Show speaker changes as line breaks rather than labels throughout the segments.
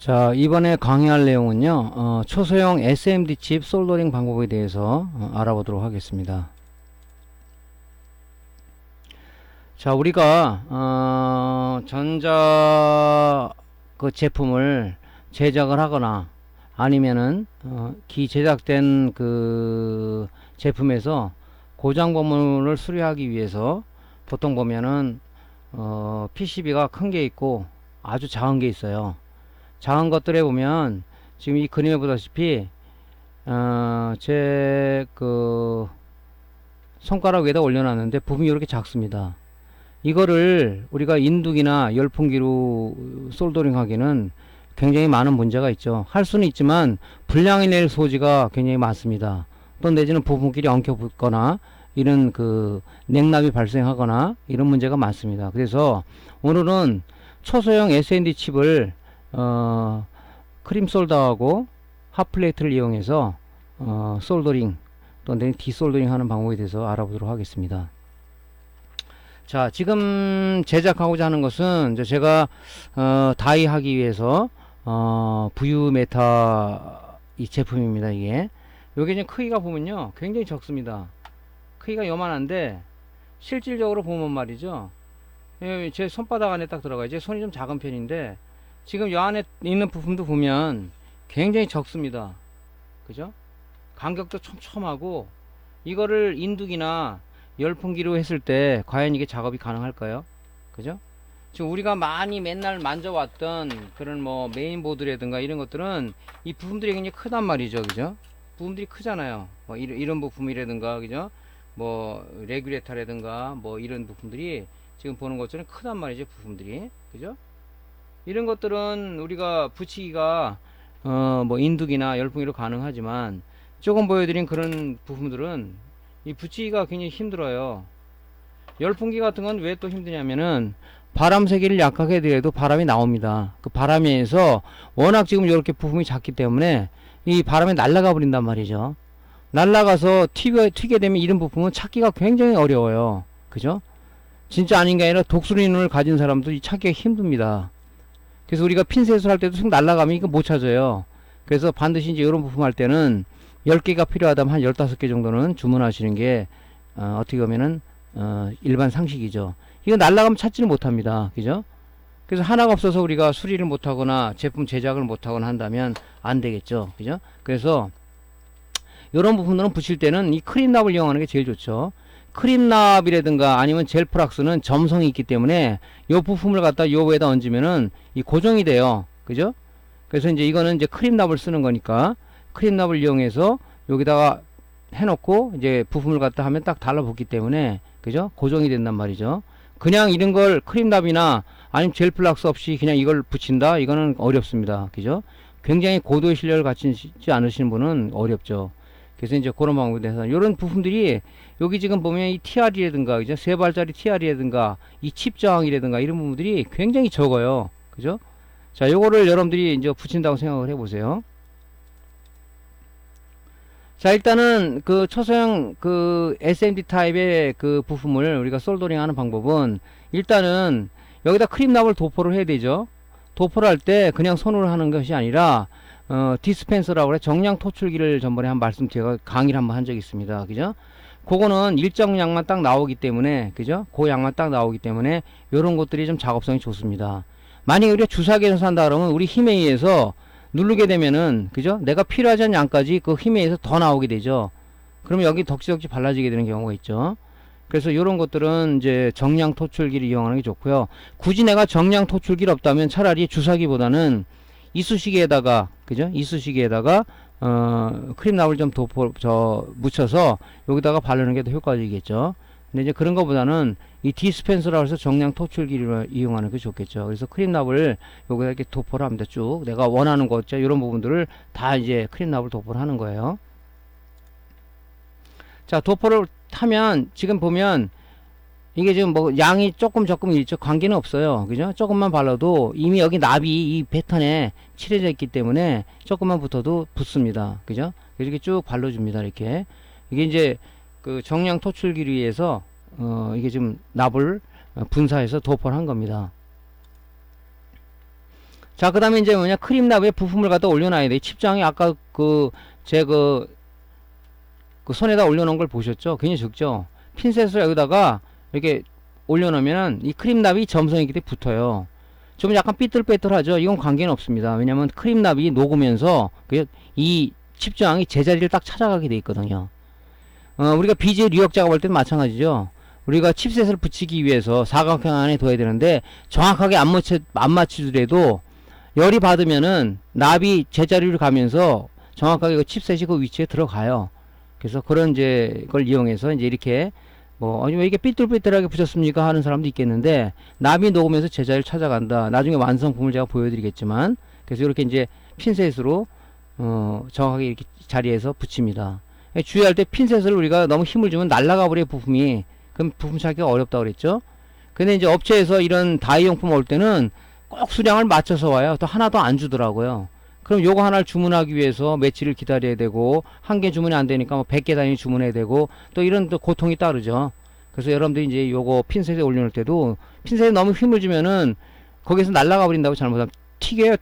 자, 이번에 강의할 내용은요, 초소형 SMD 칩 솔더링 방법에 대해서 알아보도록 하겠습니다. 자, 우리가 전자 그 제품을 제작을 하거나 아니면은 기제작된 그 제품에서 고장 부분을 수리하기 위해서 보통 보면은 PCB가 큰 게 있고 아주 작은 게 있어요. 작은 것들에 보면 지금 이 그림에 보다시피 제 그 손가락 위에다 올려놨는데 부품이 이렇게 작습니다. 이거를 우리가 인두기나 열풍기로 솔더링 하기는 굉장히 많은 문제가 있죠. 할 수는 있지만 불량이 낼 소지가 굉장히 많습니다. 또 내지는 부품끼리 엉켜 붙거나 이런 그 냉납이 발생하거나 이런 문제가 많습니다. 그래서 오늘은 초소형 SND 칩을 크림 솔더하고 핫플레이트를 이용해서 솔더링 또는 디솔더링 하는 방법에 대해서 알아보도록 하겠습니다. 자, 지금 제작하고자 하는 것은 이제 제가 다이 하기 위해서 VU 메타 이 제품입니다. 이게 요게 이제 크기가 보면요 굉장히 적습니다. 크기가 요만한데 실질적으로 보면 말이죠, 제 손바닥 안에 딱 들어가요. 제 손이 좀 작은 편인데 지금 이 안에 있는 부품도 보면 굉장히 적습니다. 그죠? 간격도 촘촘하고 이거를 인두기나 열풍기로 했을 때 과연 이게 작업이 가능할까요? 그죠? 지금 우리가 많이 맨날 만져왔던 그런 뭐 메인보드라든가 이런 것들은 이 부품들이 굉장히 크단 말이죠. 그죠? 부품들이 크잖아요. 뭐 이런 부품이라든가, 그죠? 뭐 레귤레터라든가 뭐 이런 부품들이 지금 보는 것처럼 크단 말이죠. 부품들이. 그죠? 이런 것들은 우리가 붙이기가 뭐 인두기나 열풍기로 가능하지만 조금 보여드린 그런 부품들은 이 붙이기가 굉장히 힘들어요. 열풍기 같은 건 왜 또 힘드냐면은 바람 세기를 약하게 해도 바람이 나옵니다. 그 바람에서 워낙 지금 이렇게 부품이 작기 때문에 이 바람에 날아가 버린단 말이죠. 날아가서 튀게 되면 이런 부품은 찾기가 굉장히 어려워요. 그죠? 진짜 아닌 게 아니라 독수리 눈을 가진 사람도 이 찾기가 힘듭니다. 그래서 우리가 핀셋을 할 때도 쑥 날아가면 이거 못 찾아요. 그래서 반드시 이제 이런 부품 할 때는 10개가 필요하다면 한 15개 정도는 주문하시는 게 어떻게 보면은 일반 상식이죠. 이거 날아가면 찾지를 못합니다. 그죠? 그래서 하나가 없어서 우리가 수리를 못하거나 제품 제작을 못하거나 한다면 안 되겠죠. 그죠? 그래서 이런 부분들은 붙일 때는 이 크림납을 이용하는 게 제일 좋죠. 크림납이라든가 아니면 젤프락스는 점성이 있기 때문에 이 부품을 갖다 요 위에다 얹으면은 이 고정이 돼요. 그죠? 그래서 이제 이거는 이제 크림납을 쓰는 거니까 크림납을 이용해서 여기다가 해놓고 이제 부품을 갖다 하면 딱 달라붙기 때문에, 그죠? 고정이 된단 말이죠. 그냥 이런 걸 크림납이나 아니면 젤플락스 없이 그냥 이걸 붙인다? 이거는 어렵습니다. 그죠? 굉장히 고도의 실력을 갖추지 않으시는 분은 어렵죠. 그래서 이제 그런 방법에 대해서 이런 부품들이 여기 지금 보면 이 TR이라든가, 그죠? 3발짜리 TR이라든가 이 칩 저항이라든가 이런 부분들이 굉장히 적어요. 그죠? 자, 요거를 여러분들이 이제 붙인다고 생각을 해보세요. 자, 일단은 그 초소형 그 SMD 타입의 그 부품을 우리가 솔더링 하는 방법은 일단은 여기다 크림납을 도포를 해야 되죠. 도포를 할 때 그냥 손으로 하는 것이 아니라 디스펜서라고 그래, 정량 토출기를 전번에 제가 강의를 한번 한 적이 있습니다. 그죠? 그거는 일정 양만 딱 나오기 때문에, 그죠? 그 양만 딱 나오기 때문에 요런 것들이 좀 작업성이 좋습니다. 만약에 우리가 주사기에서 산다 그러면 우리 힘에 의해서 누르게 되면은, 그죠? 내가 필요하지 않은 양까지 그 힘에 의해서 더 나오게 되죠. 그러면 여기 덕지덕지 발라지게 되는 경우가 있죠. 그래서 이런 것들은 이제 정량 토출기를 이용하는 게 좋고요. 굳이 내가 정량 토출기를 없다면 차라리 주사기보다는 이쑤시개에다가, 그죠? 이쑤시개에다가 크림납을 좀 묻혀서 여기다가 바르는 게 더 효과적이겠죠. 근데 이제 그런 것보다는 이 디스펜서라고 해서 정량 토출기를 이용하는 게 좋겠죠. 그래서 크림납을 여기다 이렇게 도포를 합니다. 쭉 내가 원하는 거 있죠. 이런 부분들을 다 이제 크림납을 도포를 하는 거예요. 자, 도포를 하면 지금 보면 이게 지금 뭐 양이 조금 있죠. 관계는 없어요. 그죠? 조금만 발라도 이미 여기 납이 이 패턴에 칠해져 있기 때문에 조금만 붙어도 붙습니다. 그죠? 이렇게 쭉 발라줍니다. 이렇게. 이게 이제 그 정량 토출기를 위해서 이게 지금 납을 분사해서 도포를 한 겁니다. 자, 그 다음에 이제 뭐냐, 크림나비에 부품을 갖다 올려놔야 돼. 칩장이 아까 그 손에다 올려놓은 걸 보셨죠? 굉장히 적죠? 핀셋을 여기다가 이렇게 올려놓으면은 이 크림나비 점성이 그때 붙어요. 좀 약간 삐뚤빼뚤하죠? 이건 관계는 없습니다. 왜냐면 크림나비 녹으면서 이 칩장이 제자리를 딱 찾아가게 돼 있거든요. 우리가 BGA 뉴욕 작업할 때는 마찬가지죠. 우리가 칩셋을 붙이기 위해서 사각형 안에 둬야 되는데 정확하게 안 맞추더라도 열이 받으면은 납이 제자리로 가면서 정확하게 그 칩셋이 그 위치에 들어가요. 그래서 그런 이제 걸 이용해서 이제 이렇게 뭐 아니 왜 이게 삐뚤삐뚤하게 붙였습니까 하는 사람도 있겠는데 납이 녹으면서 제자리를 찾아간다. 나중에 완성품을 제가 보여드리겠지만 그래서 이렇게 이제 핀셋으로 정확하게 이렇게 자리에서 붙입니다. 주의할 때 핀셋을 우리가 너무 힘을 주면 날아가 버려 부품이. 그럼 부품 찾기가 어렵다 그랬죠. 근데 이제 업체에서 이런 다이용품 올 때는 꼭 수량을 맞춰서 와요. 또 하나도 안 주더라고요. 그럼 요거 하나를 주문하기 위해서 며칠을 기다려야 되고 한 개 주문이 안 되니까 뭐 100개 단위 주문해야 되고 또 이런 또 고통이 따르죠. 그래서 여러분들이 이제 요거 핀셋에 올려놓을 때도 핀셋에 너무 힘을 주면은 거기서 날아가 버린다고 잘못하면 튀겨.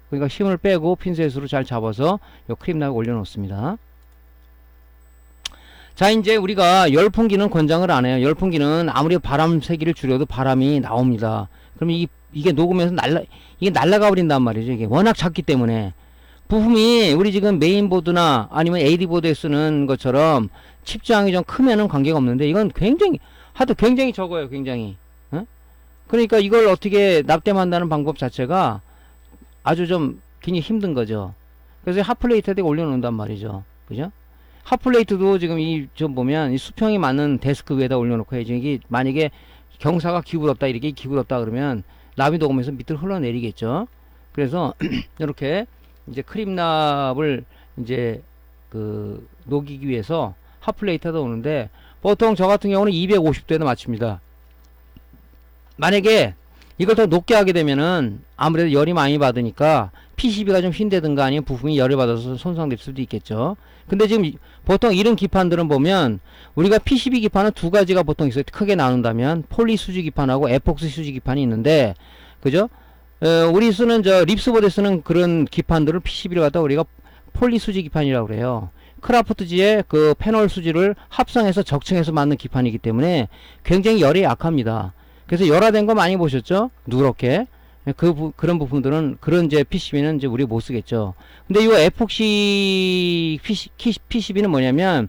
그러니까 힘을 빼고 핀셋으로 잘 잡아서 요 크림나비 올려놓습니다. 자, 이제 우리가 열풍기는 권장을 안 해요. 열풍기는 아무리 바람 세기를 줄여도 바람이 나옵니다. 그러면 이게 녹으면서 이게 날아가 버린단 말이죠. 이게 워낙 작기 때문에. 부품이 우리 지금 메인보드나 아니면 AD보드에 쓰는 것처럼 칩장이 좀 크면은 관계가 없는데 이건 굉장히 적어요. 굉장히. 그러니까 이걸 어떻게 납땜한다는 방법 자체가 아주 좀 굉장히 힘든 거죠. 그래서 핫플레이트에다 올려놓는단 말이죠. 그죠? 핫플레이트도 지금 좀 보면 이 수평이 맞는 데스크 위에다 올려놓고 해야지. 이게 만약에 경사가 기울었다 이렇게 기울었다 그러면 납이 녹으면서 밑으로 흘러내리겠죠. 그래서 이렇게 이제 크림납을 이제 녹이기 위해서 핫플레이트에다 오는데 보통 저 같은 경우는 250도에다 맞춥니다. 만약에 이걸 더 높게 하게 되면은 아무래도 열이 많이 받으니까 PCB가 좀 휜다든가 아니면 부품이 열을 받아서 손상될 수도 있겠죠. 근데 지금 보통 이런 기판들은 보면 우리가 PCB 기판은 두 가지가 보통 있어요. 크게 나눈다면 폴리 수지 기판하고 에폭시 수지 기판이 있는데 그죠? 우리 쓰는 립스보드에 쓰는 그런 기판들을 PCB를 갖다 우리가 폴리 수지 기판이라고 그래요. 크라프트지의 그 패널 수지를 합성해서 적층해서 만든 기판이기 때문에 굉장히 열에 약합니다. 그래서 열화된 거 많이 보셨죠? 누렇게. 그런 부분들은, 그런 이제 PCB는 이제 우리 못 쓰겠죠. 근데 이 에폭시 PCB는 뭐냐면,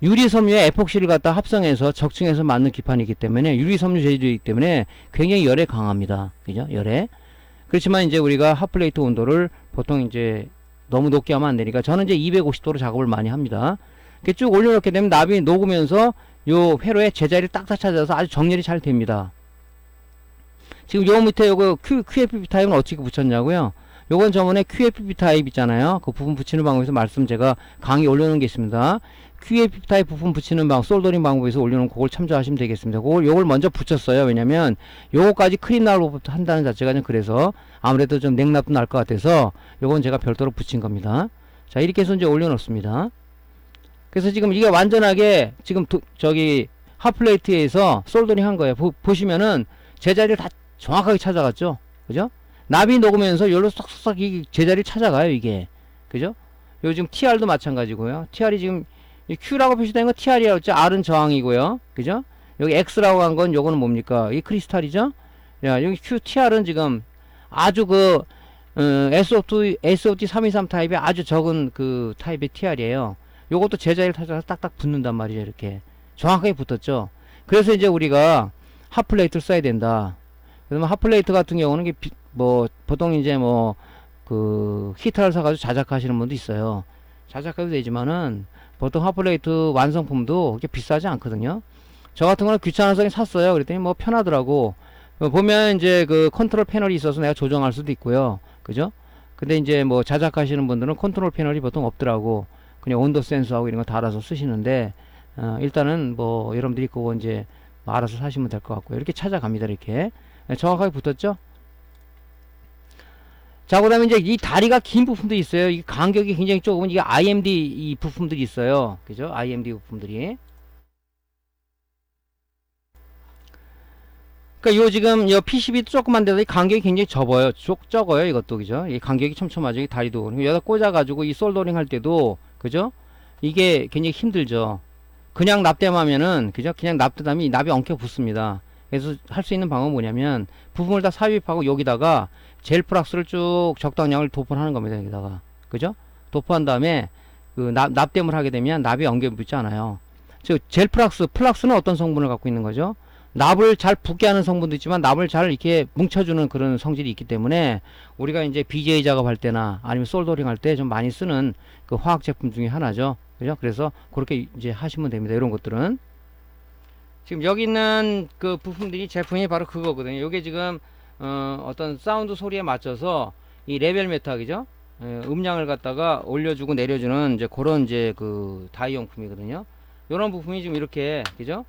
유리섬유에 에폭시를 갖다 합성해서 적층해서 만든 기판이기 때문에, 유리섬유 재질이기 때문에 굉장히 열에 강합니다. 그죠? 열에. 그렇지만 이제 우리가 핫플레이트 온도를 보통 이제 너무 높게 하면 안 되니까, 저는 이제 250도로 작업을 많이 합니다. 이렇게 쭉 올려놓게 되면 납이 녹으면서 요 회로에 제자리를 딱딱 찾아서 아주 정렬이 잘 됩니다. 지금 요 밑에 요거 QFP 타입은 어떻게 붙였냐고요? 요건 저번에 QFP 타입 있잖아요. 그 부분 붙이는 방법에서 말씀 제가 강의 올려놓은 게 있습니다. QFP 타입 부품 붙이는 솔더링 방법에서 올려놓은 그걸 참조하시면 되겠습니다. 요걸 먼저 붙였어요. 왜냐면 요거까지 크림납을 한다는 자체가 좀 그래서 아무래도 좀 냉납도 날 것 같아서 요건 제가 별도로 붙인 겁니다. 자, 이렇게 해서 이제 올려놓습니다. 그래서 지금 이게 완전하게 지금 핫플레이트에서 솔더링 한 거예요. 보시면은 제자리를 다 정확하게 찾아갔죠. 그죠? 납이 녹으면서 열로 쏙쏙쏙 이 제자리를 찾아가요, 이게. 그죠? 요 지금 TR도 마찬가지고요. TR이 지금 Q라고 표시된 건 TR이라고 했죠. R은 저항이고요. 그죠? 여기 X라고 한 건 요거는 뭡니까? 이 크리스탈이죠? 야, 여기 TR은 지금 아주 SOT 323 타입의 아주 적은 그 타입의 TR이에요. 요것도 제자리를 찾아서 딱딱 붙는단 말이죠. 이렇게. 정확하게 붙었죠. 그래서 이제 우리가 핫플레이트를 써야 된다. 그러면 핫플레이트 같은 경우는 보통 이제 히터를 사가지고 자작하시는 분도 있어요. 자작해도 되지만은 보통 핫플레이트 완성품도 그렇게 비싸지 않거든요. 저 같은 거는 귀찮아서 샀어요. 그랬더니 편하더라고. 보면 이제 그 컨트롤 패널이 있어서 내가 조정할 수도 있고요. 그죠? 근데 이제 자작하시는 분들은 컨트롤 패널이 보통 없더라고. 그냥 온도 센서하고 이런 거 다 알아서 쓰시는데, 일단은 여러분들이 그거 이제 알아서 사시면 될 것 같고요. 이렇게 찾아갑니다. 이렇게. 정확하게 붙었죠? 자, 그 다음에 이제 이 다리가 긴 부품도 있어요. 이 간격이 굉장히 좁으면 이게 IMD 이 부품들이 있어요. 그죠? IMD 부품들이. 그러니까 요 지금 요 PCB도 조그만데도 이 간격이 굉장히 적어요. 이것도 그죠? 이 간격이 촘촘하죠. 이 다리도. 그리고 여기다 꽂아가지고 이 솔더링 할 때도 그죠? 이게 굉장히 힘들죠. 그냥 납땜하면은 그죠? 그냥 납땜하면 이 납이 엉켜 붙습니다. 그래서 할 수 있는 방법은 뭐냐면 부품을 다 삽입하고 여기다가 젤 플락스를 쭉 적당량을 도포하는 겁니다. 여기다가 그죠? 도포한 다음에 그 납땜을 하게 되면 납이 엉겨 붙지 않아요. 즉 젤 플락스는 어떤 성분을 갖고 있는 거죠? 납을 잘 붙게 하는 성분도 있지만 납을 잘 이렇게 뭉쳐주는 그런 성질이 있기 때문에 우리가 이제 BJ 작업할 때나 아니면 솔더링 할 때 좀 많이 쓰는 그 화학 제품 중에 하나죠. 그죠? 그래서 그렇게 이제 하시면 됩니다. 이런 것들은. 지금 여기 있는 그 부품들이 제품이 바로 그거거든요. 요게 지금 어떤 사운드 소리에 맞춰서 이 레벨 메타기죠. 음량을 갖다가 올려주고 내려주는 이제 그런 이제 그 다이용품이거든요. 요런 부품이 지금 이렇게 그죠?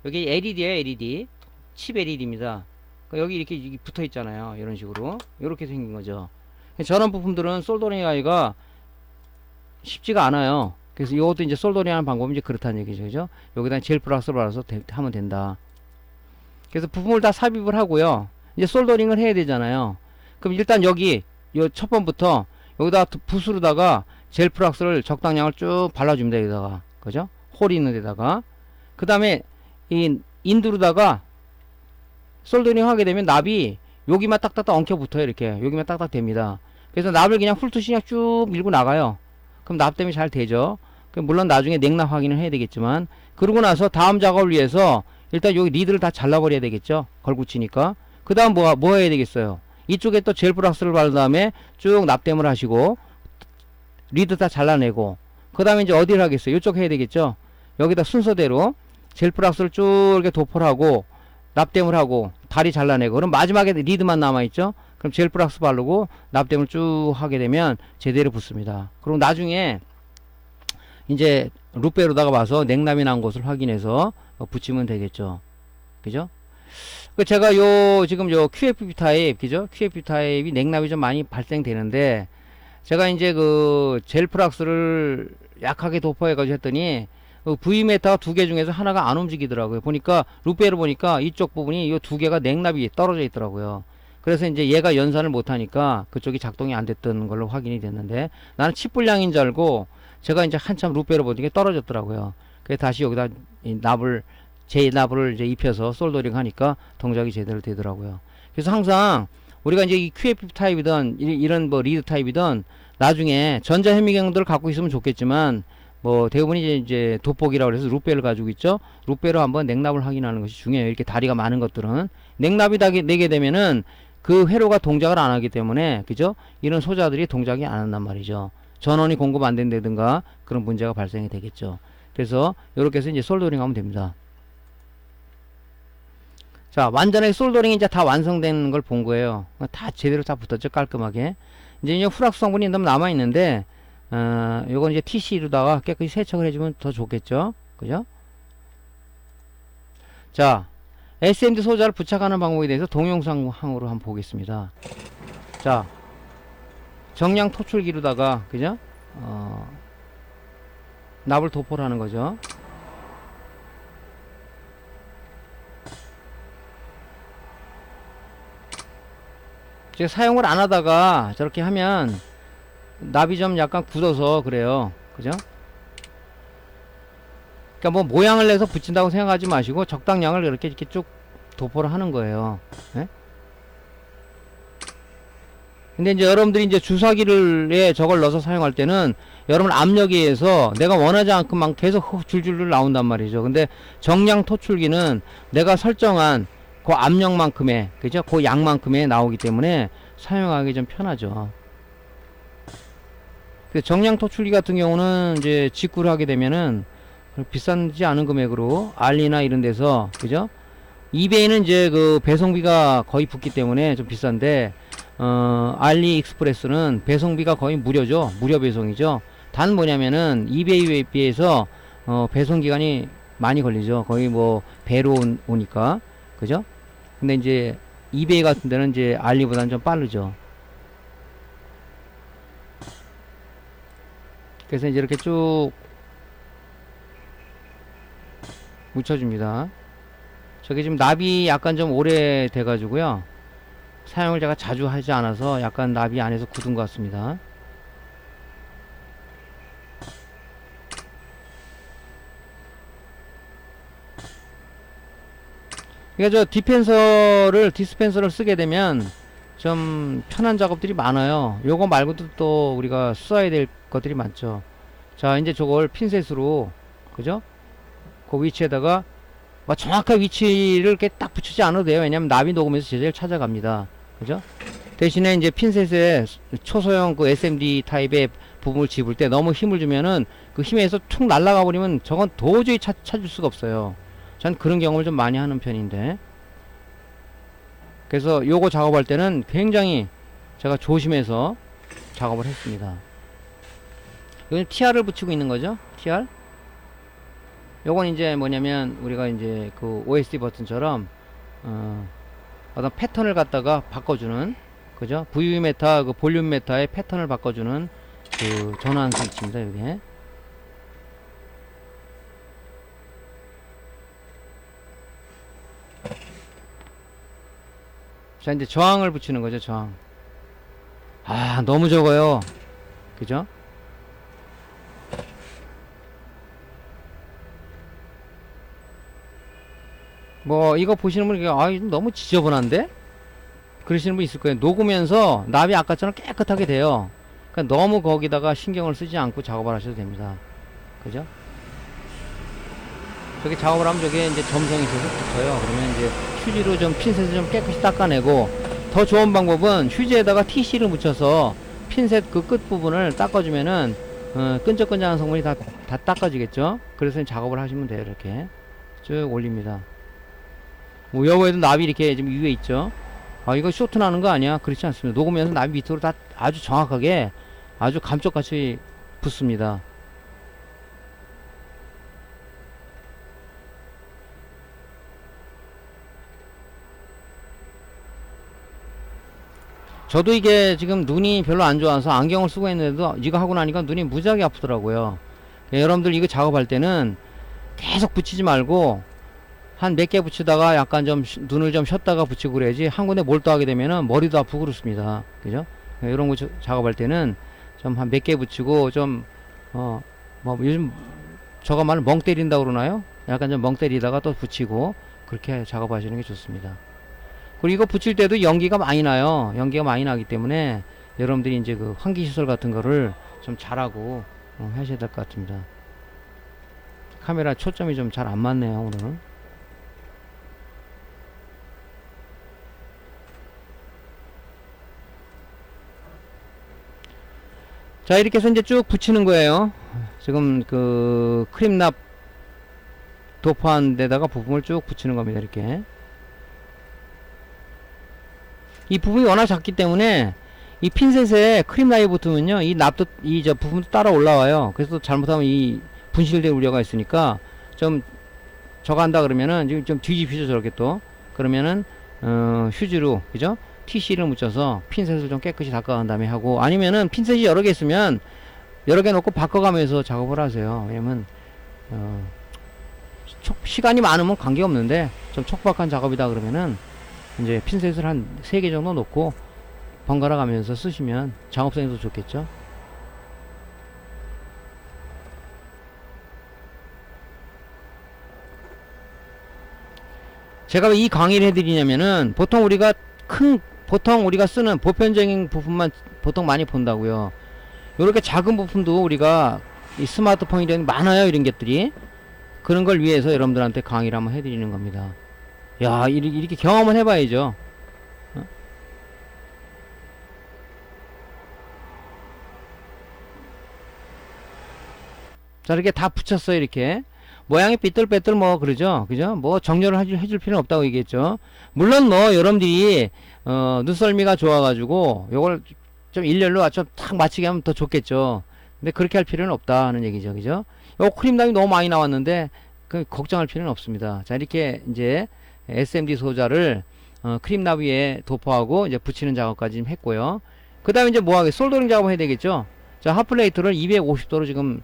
여기 LED에요, LED. 칩 LED입니다. 여기 이렇게 붙어 있잖아요. 이런 식으로. 이렇게 생긴 거죠. 저런 부품들은 솔더링 하기가 쉽지가 않아요. 그래서 이것도 이제 솔더링 하는 방법이 이제 그렇다는 얘기죠. 그죠? 여기다 젤 플러스를 발라서 하면 된다. 그래서 부품을 다 삽입을 하고요. 이제 솔더링을 해야 되잖아요. 그럼 일단 여기, 요 첫 번부터 여기다 붓으로다가 젤 플러스를 적당량을 쭉 발라줍니다. 여기다가. 그죠? 홀이 있는 데다가. 그 다음에 이 인두로다가 솔더링 하게 되면 납이 여기만 딱딱딱 엉켜 붙어요. 이렇게 여기만 딱딱 됩니다. 그래서 납을 그냥 훑듯이 그냥 쭉 밀고 나가요. 그럼 납 때문에 잘 되죠. 물론 나중에 냉납 확인을 해야 되겠지만, 그러고 나서 다음 작업을 위해서 일단 여기 리드를 다 잘라버려야 되겠죠. 걸붙이니까. 그 다음 뭐 해야 되겠어요. 이쪽에 또 젤 플락스를 바른 다음에 쭉 납땜을 하시고 리드 다 잘라내고, 그 다음에 이제 어디를 하겠어요. 이쪽 해야 되겠죠. 여기다 순서대로 젤 플락스를 쭉 이렇게 도포를 하고 납땜을 하고 다리 잘라내고, 그럼 마지막에 리드만 남아있죠. 그럼 젤 플락스 바르고 납땜을 쭉 하게 되면 제대로 붙습니다. 그리고 나중에 이제 루페로다가 봐서 냉남이 난 곳을 확인해서 붙이면 되겠죠. 그죠? 제가 지금 QFP 타입, 그죠? QFP 타입이 냉남이 좀 많이 발생되는데, 제가 이제 그 젤 플락스를 약하게 도포해가지고 했더니 V메타가 두 개 중에서 하나가 안 움직이더라고요. 보니까 루페로 보니까 이쪽 부분이 이 두 개가 냉납이 떨어져 있더라고요. 그래서 이제 얘가 연산을 못하니까 그쪽이 작동이 안 됐던 걸로 확인이 됐는데, 나는 칩 불량인 줄 알고 제가 이제 한참 루페로 보니까 떨어졌더라고요. 그래서 다시 여기다 제 납을 이제 입혀서 솔더링 하니까 동작이 제대로 되더라고요. 그래서 항상 우리가 이제 이 QFP 타입이든 이런 뭐 리드 타입이든 나중에 전자 현미경들을 갖고 있으면 좋겠지만, 뭐 대부분이 이제 돋보기라고 해서 루페를 가지고 있죠. 루페로 한번 냉납을 확인하는 것이 중요해요. 이렇게 다리가 많은 것들은 냉납이 내게 되면은 그 회로가 동작을 안 하기 때문에, 그죠? 이런 소자들이 동작이 안 한단 말이죠. 전원이 공급 안 된다든가 그런 문제가 발생이 되겠죠. 그래서 이렇게 해서 이제 솔더링 하면 됩니다. 자, 완전하게 솔더링이 이제 다 완성된 걸 본 거예요. 다 제대로 다 붙었죠. 깔끔하게. 이제 후락수 성분이 너무 남아 있는데, 요건 이제 TC로다가 깨끗이 세척을 해주면 더 좋겠죠. 그죠? 자, SMD 소자를 부착하는 방법에 대해서 동영상으로 한번 보겠습니다. 자, 정량 토출기로다가, 그죠? 납을 도포를 하는 거죠. 제가 사용을 안 하다가 저렇게 하면 납이 좀 약간 굳어서 그래요. 그죠? 그러니까 뭐 모양을 내서 붙인다고 생각하지 마시고 적당량을 이렇게 쭉 도포를 하는 거예요. 네? 근데 이제 여러분들이 이제 주사기를 저걸 넣어서 사용할 때는 여러분 압력에 의해서 내가 원하지 않고만 계속 줄줄줄 나온단 말이죠. 근데 정량 토출기는 내가 설정한 그 압력만큼의, 그죠? 그 양만큼의 나오기 때문에 사용하기 좀 편하죠. 정량 토출기 같은 경우는 이제 직구를 하게 되면은 비싸지 않은 금액으로 알리나 이런 데서, 그죠? 이베이는 이제 그 배송비가 거의 붙기 때문에 좀 비싼데, 알리익스프레스는 배송비가 거의 무료죠. 무료 배송이죠. 단 뭐냐면은 이베이에 비해서 배송 기간이 많이 걸리죠. 거의 뭐 배로 오니까, 그죠? 근데 이제 이베이 같은 데는 이제 알리보다는 좀 빠르죠. 그래서 이제 이렇게 쭉 묻혀줍니다. 저게 지금 납이 약간 좀 오래돼 가지고요, 사용을 제가 자주 하지 않아서 약간 납이 안에서 굳은 것 같습니다. 그러니까 저 디스펜서를 쓰게 되면 좀 편한 작업들이 많아요. 요거 말고도 또 우리가 써야 될 것들이 많죠. 자, 이제 저걸 핀셋으로, 그죠? 그 위치에다가 뭐 정확한 위치를 이렇게 딱 붙이지 않아도 돼요. 왜냐면 납이 녹으면서 제자리를 찾아갑니다. 그죠? 대신에 이제 핀셋에 초소형 그 SMD 타입의 부분을 집을 때 너무 힘을 주면은 그 힘에서 툭 날아가 버리면 저건 도저히 찾을 수가 없어요. 전 그런 경험을 좀 많이 하는 편인데, 그래서 요거 작업할 때는 굉장히 제가 조심해서 작업을 했습니다. 이건 TR을 붙이고 있는 거죠. TR. 요건 이제 뭐냐면 우리가 이제 그 OSD 버튼처럼 어떤 패턴을 갖다가 바꿔주는, 그죠? VV 메타, 그 볼륨 메타의 패턴을 바꿔주는 그 전환 스위치입니다. 이게. 자, 이제 저항을 붙이는 거죠. 저항. 아, 너무 적어요. 그죠? 뭐 이거 보시는 분이 아, 너무 지저분한데? 그러시는 분 있을 거예요. 녹으면서 납이 아까처럼 깨끗하게 돼요. 그러니까 너무 거기다가 신경을 쓰지 않고 작업을 하셔도 됩니다. 그죠? 저기 작업을 하면 저게 이제 점성이 있어서 붙어요. 그러면 이제 휴지로 좀 핀셋을 좀 깨끗이 닦아내고, 더 좋은 방법은 휴지에다가 TC를 묻혀서 핀셋 그 끝부분을 닦아주면은 끈적끈적한 성분이 다 닦아지겠죠. 그래서 작업을 하시면 돼요. 이렇게 쭉 올립니다. 뭐 여기에도 납이 이렇게 지금 위에 있죠. 아, 이거 쇼트 나는 거 아니야? 그렇지 않습니다. 녹으면서 납이 밑으로 다 아주 정확하게 아주 감쪽같이 붙습니다. 저도 이게 지금 눈이 별로 안 좋아서 안경을 쓰고 있는데도 이거 하고 나니까 눈이 무지하게 아프더라고요. 여러분들 이거 작업할 때는 계속 붙이지 말고 한 몇 개 붙이다가 약간 좀 눈을 좀 쉬었다가 붙이고 그래야지 한 군데 몰두하게 되면은 머리도 아프고 그렇습니다. 그죠? 이런 거 작업할 때는 좀 한 몇 개 붙이고 좀 뭐 요즘 저거 말을 멍 때린다고 그러나요? 약간 좀 멍 때리다가 또 붙이고 그렇게 작업하시는 게 좋습니다. 그리고 이거 붙일 때도 연기가 많이 나요. 연기가 많이 나기 때문에 여러분들이 이제 그 환기 시설 같은 거를 좀 잘하고 하셔야 될 것 같습니다. 카메라 초점이 좀 잘 안 맞네요, 오늘은. 자, 이렇게 해서 이제 쭉 붙이는 거예요. 지금 그 크림납 도포한 데다가 부품을 쭉 붙이는 겁니다. 이렇게. 이 부분이 워낙 작기 때문에 이 핀셋에 크림납이 붙으면요, 이 납도 이 저 부분도 따라 올라와요. 그래서 잘못하면 이 분실될 우려가 있으니까 좀 저거 한다 그러면은 지금 좀 뒤집히죠. 저렇게 또 그러면은 휴지로, 그죠? TC를 묻혀서 핀셋을 좀 깨끗이 닦아간 다음에 하고, 아니면은 핀셋이 여러 개 있으면 여러 개 놓고 바꿔가면서 작업을 하세요. 왜냐면 시간이 많으면 관계없는데 좀 촉박한 작업이다 그러면은 이제 핀셋을 한 3개 정도 놓고 번갈아 가면서 쓰시면 작업성이 더 좋겠죠. 제가 왜 이 강의를 해드리냐면은 보통 우리가 쓰는 보편적인 부품만 보통 많이 본다고요. 요렇게 작은 부품도 우리가 이 스마트폰이랑 많아요. 이런 것들이. 그런 걸 위해서 여러분들한테 강의를 한번 해드리는 겁니다. 야, 이렇게 경험을 해봐야죠. 자, 이렇게 다 붙였어요. 이렇게 모양이 삐뚤빼뚤 뭐 그러죠. 그죠? 뭐 정렬을 해줄 필요는 없다고 얘기했죠. 물론 뭐 여러분들이 눈썰미가 좋아가지고 요걸 좀 일렬로 좀 탁 맞추게 하면 더 좋겠죠. 근데 그렇게 할 필요는 없다는 얘기죠. 그죠? 요 크림납이 너무 많이 나왔는데 그 걱정할 필요는 없습니다. 자, 이렇게 이제 SMD 소자를 크림납 위에 도포하고 이제 붙이는 작업까지 했고요. 그 다음에 이제 뭐 하겠어요? 솔더링 작업 해야 되겠죠. 자, 핫플레이트를 250도로 지금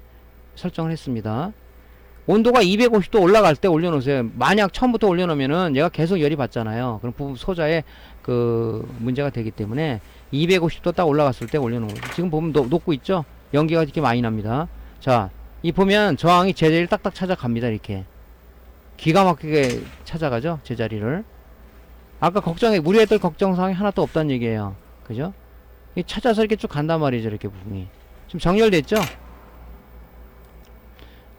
설정을 했습니다. 온도가 250도 올라갈 때 올려놓으세요. 만약 처음부터 올려놓으면은 얘가 계속 열이 받잖아요. 그럼 부품 소자에 그 문제가 되기 때문에 250도 딱 올라갔을 때 올려놓은 거예요. 지금 보면 녹고 있죠? 연기가 이렇게 많이 납니다. 자, 이 보면 저항이 제자리를 딱딱 찾아갑니다. 이렇게 기가 막히게 찾아가죠, 제자리를. 아까 우려했던 걱정사항이 하나도 없다는 얘기예요. 그죠? 찾아서 이렇게 쭉 간단 말이죠. 이렇게 부분이 지금 정렬됐죠?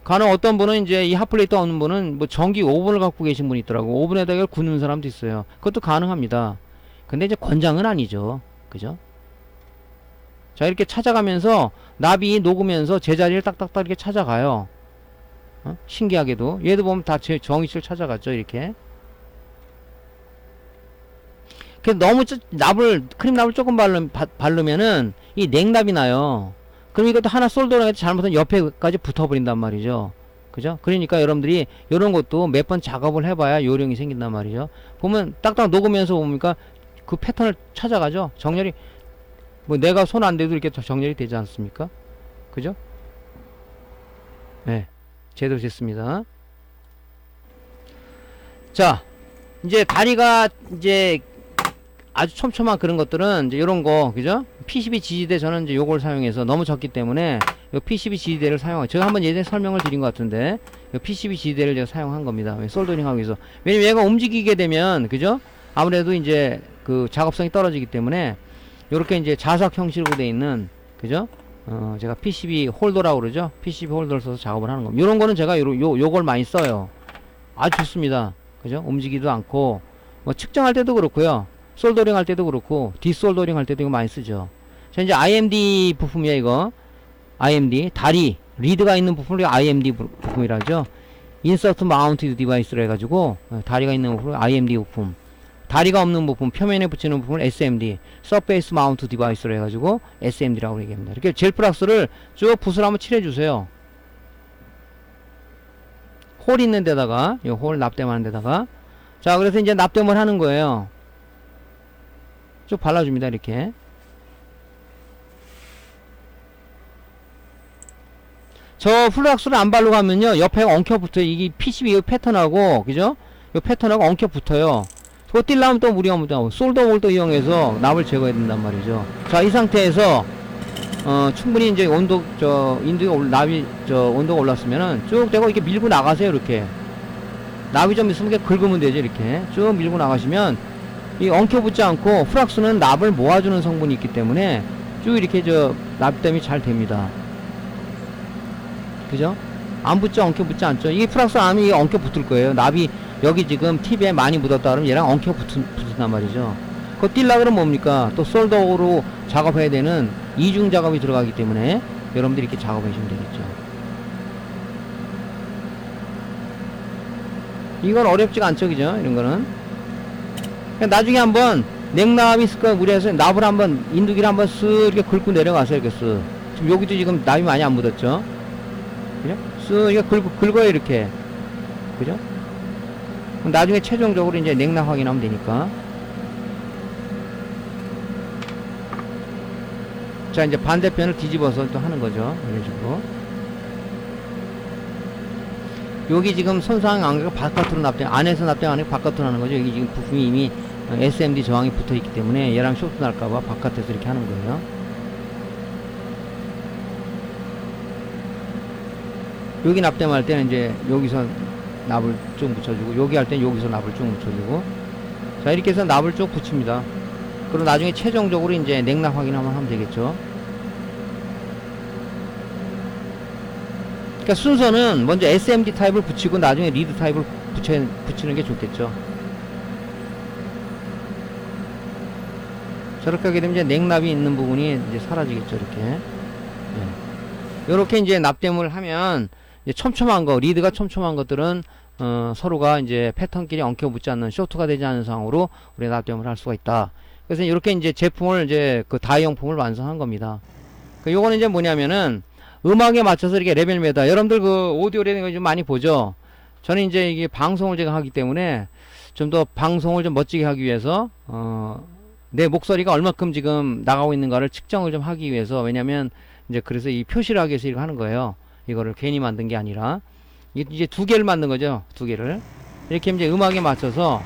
가능 어떤 분은 이제 이 핫플레이트 없는 분은 뭐 전기 오븐을 갖고 계신 분이 있더라고. 오븐에다가 이걸 굽는 사람도 있어요. 그것도 가능합니다. 근데 이제 권장은 아니죠. 그죠? 자, 이렇게 찾아가면서 납이 녹으면서 제자리를 딱딱딱 이렇게 찾아가요. 신기하게도 얘도 보면 다 제 정위치를 찾아갔죠. 이렇게. 그래서 너무 크림납을 조금 바르면은 이 냉납이 나요. 그럼 이것도 하나 솔더링 해서 잘못하면 옆에까지 붙어버린단 말이죠. 그죠? 그러니까 여러분들이 이런 것도 몇 번 작업을 해봐야 요령이 생긴단 말이죠. 보면 딱딱 녹으면서 보니까 그 패턴을 찾아가죠. 정렬이 뭐 내가 손 안 대도 이렇게 정렬이 되지 않습니까? 그죠? 네, 제대로 됐습니다. 자, 이제 다리가 이제 아주 촘촘한 그런 것들은 이제 요런 거, 그죠? PCB 지지대 저는 이제 요걸 사용해서 너무 적기 때문에 요 PCB 지지대를 사용하고, 제가 한번 예전에 설명을 드린 것 같은데 요 PCB 지지대를 제가 사용한 겁니다. 솔더링 하기 위해서. 왜냐면 얘가 움직이게 되면, 그죠? 아무래도 이제 그 작업성이 떨어지기 때문에 요렇게 이제 자석 형식으로 되어 있는, 그죠? 제가 PCB 홀더라고 그러죠? PCB 홀더를 써서 작업을 하는 겁니다. 요런 거는 제가 요걸 많이 써요. 아주 좋습니다. 그죠? 움직이지도 않고, 뭐 측정할 때도 그렇고요. 솔더링 할 때도 그렇고, 디솔더링 할 때도 이거 많이 쓰죠. 자, 이제 IMD 부품이에요, 이거. IMD. 다리. 리드가 있는 부품을 IMD 부품이라 하죠. Insert Mounted Device로 해가지고, 다리가 있는 부품을 IMD 부품. 다리가 없는 부품, 표면에 붙이는 부품을 SMD. Surface Mount Device로 해가지고, SMD라고 얘기합니다. 이렇게 젤플락스를 쭉 붓을 한번 칠해주세요. 홀 있는 데다가, 이 홀 납땜하는 데다가. 자, 그래서 이제 납땜을 하는 거예요. 쭉 발라줍니다. 이렇게. 저 플락스를 안 바르고 하면요, 옆에 엉켜 붙어요. 이게 PCB 패턴하고, 그죠? 이 패턴하고 엉켜 붙어요. 그거 뛸라면 또 우리가 뭐 솔더 몰더 이용해서 납을 제거해야 된단 말이죠. 자, 이 상태에서 충분히 이제 온도가 올랐으면은 쭉 대고 이렇게 밀고 나가세요. 이렇게 납이 좀 있으면 이렇게 긁으면 되죠. 이렇게 쭉 밀고 나가시면 이 엉켜붙지 않고, 플락스는 납을 모아주는 성분이 있기 때문에 쭉 이렇게 납땜이 잘 됩니다. 그죠? 안 붙죠? 엉켜붙지 않죠? 이 플락스 암이 엉켜붙을 거예요. 납이 여기 지금 팁에 많이 묻었다 그러면 얘랑 엉켜붙는단 말이죠. 그거 뛸라 그러면 뭡니까? 또 솔더로 작업해야 되는 이중 작업이 들어가기 때문에 여러분들이 이렇게 작업해 주시면 되겠죠. 이건 어렵지가 않죠, 그죠? 이런 거는. 나중에 한번 냉납이 있을 거 무리해서 납을 한번, 인두기를 한번 쓱 이렇게 긁고 내려가세요. 이렇게 쓱. 지금 여기도 지금 납이 많이 안 묻었죠? 그죠? 쓱 이렇게 긁어요. 이렇게. 그죠? 나중에 최종적으로 이제 냉납 확인하면 되니까. 자, 이제 반대편을 뒤집어서 또 하는 거죠. 이런 식으로. 여기 지금 손상 안개가 바깥으로 납땜, 안에서 납땜 아니고 바깥으로 하는 거죠. 여기 지금 부품이 이미 SMD 저항이 붙어 있기 때문에 얘랑 쇼트 날까봐 바깥에서 이렇게 하는 거예요. 여기 납땜할 때는 이제 여기서 납을 쭉 묻혀주고, 여기 할 때는 여기서 납을 쭉 묻혀주고. 자, 이렇게 해서 납을 쭉 붙입니다. 그리고 나중에 최종적으로 이제 냉납 확인 한번 하면 되겠죠. 그러니까 순서는 먼저 SMD 타입을 붙이고 나중에 리드 타입을 붙이는 게 좋겠죠. 저렇게 하게 되면 이제 냉납이 있는 부분이 이제 사라지겠죠. 이렇게. 네. 이렇게 이제 납땜을 하면 이제 촘촘한 거, 리드가 촘촘한 것들은 서로가 이제 패턴끼리 엉켜 붙지 않는, 쇼트가 되지 않는 상황으로 우리가 납땜을 할 수가 있다. 그래서 이렇게 이제 제품을 이제 그 다이용품을 완성한 겁니다. 요거는 이제 뭐냐면은 음악에 맞춰서 이렇게 레벨메다, 여러분들 그 오디오 레벨 좀 많이 보죠. 저는 이제 이게 방송을 제가 하기 때문에 좀 더 방송을 좀 멋지게 하기 위해서 내 목소리가 얼마큼 지금 나가고 있는가를 측정을 좀 하기 위해서, 왜냐면 이제 그래서 이 표시를 하기 위해서 이렇게 하는 거예요. 이거를 괜히 만든 게 아니라. 이게 이제 두 개를 만든 거죠. 두 개를. 이렇게 이제 음악에 맞춰서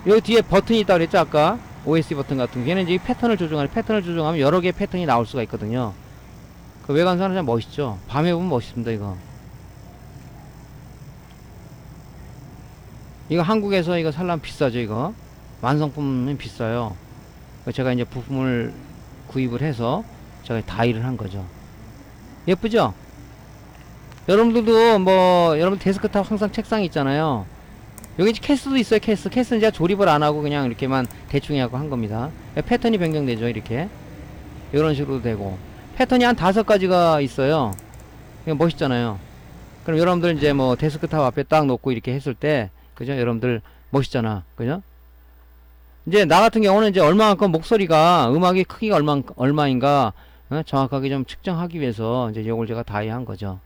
여기 뒤에 버튼이 있다고 그랬죠. 아까 OSD 버튼 같은 게. 얘는 이제 패턴을 조정하는, 패턴을 조정하면 여러 개의 패턴이 나올 수가 있거든요. 그 외관상은 참 멋있죠. 밤에 보면 멋있습니다. 이거 한국에서 이거 살려면 비싸죠. 이거 완성품은 비싸요. 제가 이제 부품을 구입을 해서 제가 다이를 한 거죠. 예쁘죠? 여러분들도 뭐 여러분 데스크탑 항상 책상이 있잖아요. 여기 이제 케이스도 있어요. 케이스는 제가 조립을 안 하고 그냥 이렇게만 대충 해갖고 한 겁니다. 패턴이 변경되죠. 이렇게 이런 식으로도 되고, 패턴이 한 5가지가 있어요. 이거 멋있잖아요. 그럼 여러분들 이제 뭐 데스크탑 앞에 딱 놓고 이렇게 했을 때, 그죠? 여러분들 멋있잖아. 그죠? 이제 나 같은 경우는 이제 얼마만큼 목소리가, 음악의 크기가 얼마인가 정확하게 좀 측정하기 위해서 이제 요걸 제가 다이한 거죠.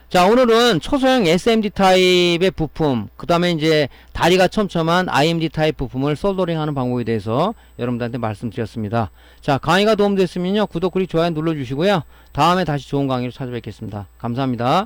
자, 오늘은 초소형 SMD 타입의 부품, 그 다음에 이제 다리가 촘촘한 IMD 타입 부품을 솔더링 하는 방법에 대해서 여러분들한테 말씀드렸습니다. 자, 강의가 도움됐으면요, 구독, 그리고 좋아요 눌러주시고요. 다음에 다시 좋은 강의로 찾아뵙겠습니다. 감사합니다.